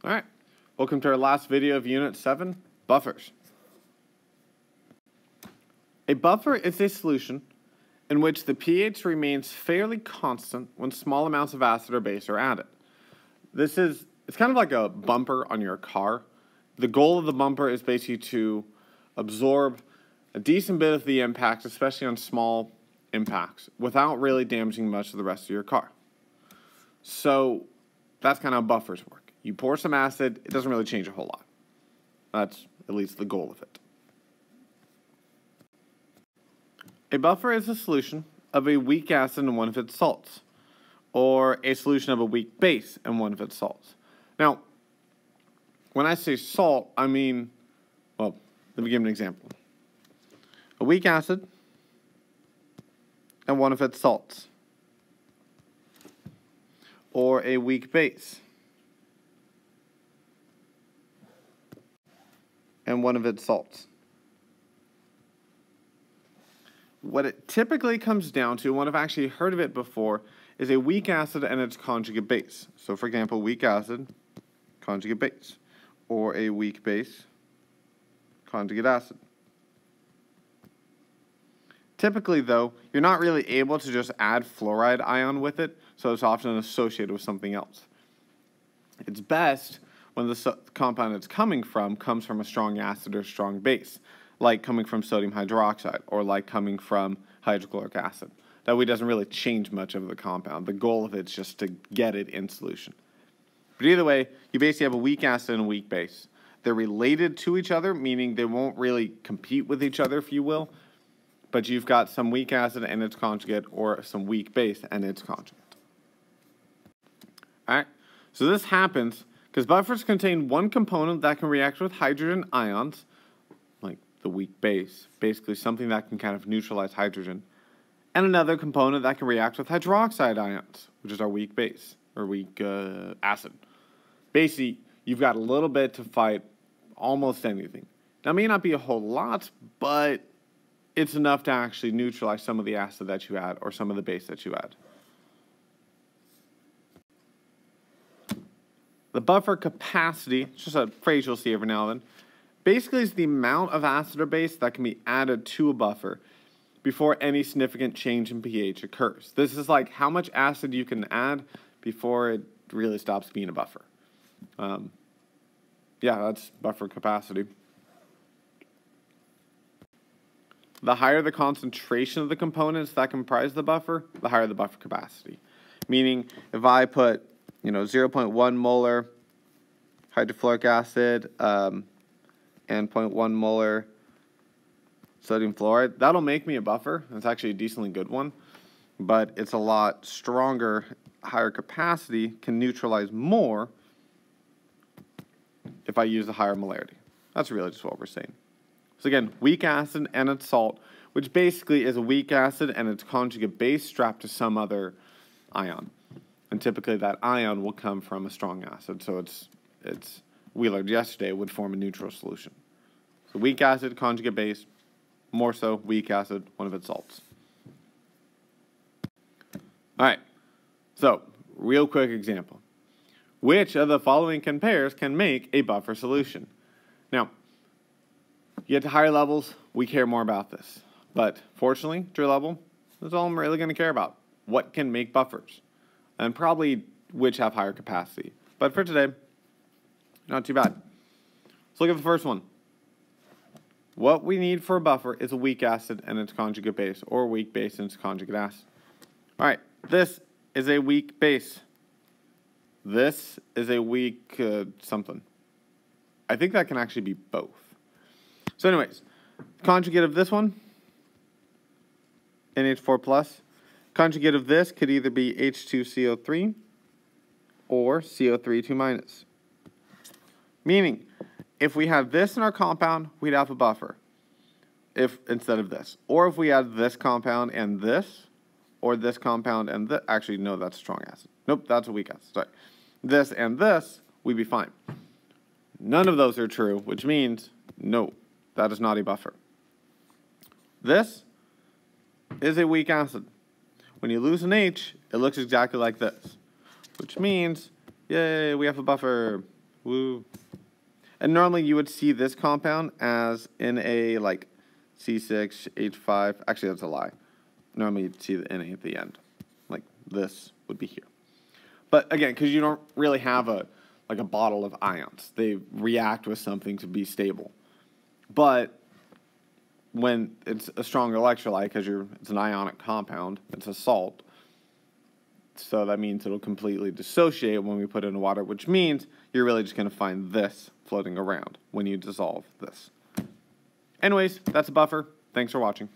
All right, welcome to our last video of Unit 7, buffers. A buffer is a solution in which the pH remains fairly constant when small amounts of acid or base are added. It's kind of like a bumper on your car. The goal of the bumper is basically to absorb a decent bit of the impact, especially on small impacts, without really damaging much of the rest of your car. So that's kind of how buffers work. You pour some acid, it doesn't really change a whole lot. That's at least the goal of it. A buffer is a solution of a weak acid and one of its salts, or a solution of a weak base and one of its salts. Now, when I say salt, I mean, well, let me give an example. A weak acid and one of its salts, or a weak base and one of its salts. What it typically comes down to, and I've actually heard of it before, is a weak acid and its conjugate base. So for example, weak acid, conjugate base, or a weak base, conjugate acid. Typically though, you're not really able to just add fluoride ion with it, so it's often associated with something else. It's best when the compound it's coming from comes from a strong acid or strong base, like coming from sodium hydroxide or like coming from hydrochloric acid. That way it doesn't really change much of the compound. The goal of it is just to get it in solution. But either way, you basically have a weak acid and a weak base. They're related to each other, meaning they won't really compete with each other, if you will, but you've got some weak acid and its conjugate, or some weak base and its conjugate. Alright, so this happens because buffers contain one component that can react with hydrogen ions, like the weak base, basically something that can kind of neutralize hydrogen, and another component that can react with hydroxide ions, which is our weak base, or weak acid. Basically, you've got a little bit to fight almost anything. Now, it may not be a whole lot, but it's enough to actually neutralize some of the acid that you add, or some of the base that you add. The buffer capacity, it's just a phrase you'll see every now and then, basically is the amount of acid or base that can be added to a buffer before any significant change in pH occurs. This is like how much acid you can add before it really stops being a buffer. Yeah, that's buffer capacity. The higher the concentration of the components that comprise the buffer, the higher the buffer capacity. Meaning, if I put 0.1 molar hydrofluoric acid and 0.1 molar sodium fluoride, that'll make me a buffer. It's actually a decently good one, but it's a lot stronger, higher capacity, can neutralize more if I use a higher molarity. That's really just what we're saying. So again, weak acid and its salt, which basically is a weak acid and its conjugate base strapped to some other ion. And typically that ion will come from a strong acid, so we learned yesterday, would form a neutral solution. So weak acid, conjugate base, more so weak acid, one of its salts. All right, so real quick example. Which of the following pairs can make a buffer solution? Now, you get to higher levels, we care more about this. But fortunately, to your level, that's all I'm really going to care about. What can make buffers? And probably which have higher capacity. But for today, not too bad. Let's look at the first one. What we need for a buffer is a weak acid and its conjugate base, or a weak base and its conjugate acid. All right, this is a weak base. This is a weak something. I think that can actually be both. So anyways, conjugate of this one, NH4+. Conjugate of this could either be H2CO3 or CO3 2-. Meaning, if we have this in our compound, we'd have a buffer instead of this. Or if we had this compound and this, or this compound and this. Actually, no, that's strong acid. Nope, that's a weak acid. Sorry. This and this, we'd be fine. None of those are true, which means no, that is not a buffer. This is a weak acid. When you lose an H, it looks exactly like this, which means, yay, we have a buffer. Woo. And normally you would see this compound as in a like C6H5. Actually, that's a lie. Normally you'd see the Na at the end. Like this would be here. But again, because you don't really have a bottle of ions. They react with something to be stable. But when it's a stronger electrolyte, because it's an ionic compound, it's a salt, so that means it'll completely dissociate when we put it in water, which means you're really just going to find this floating around when you dissolve this. Anyways, that's a buffer. Thanks for watching.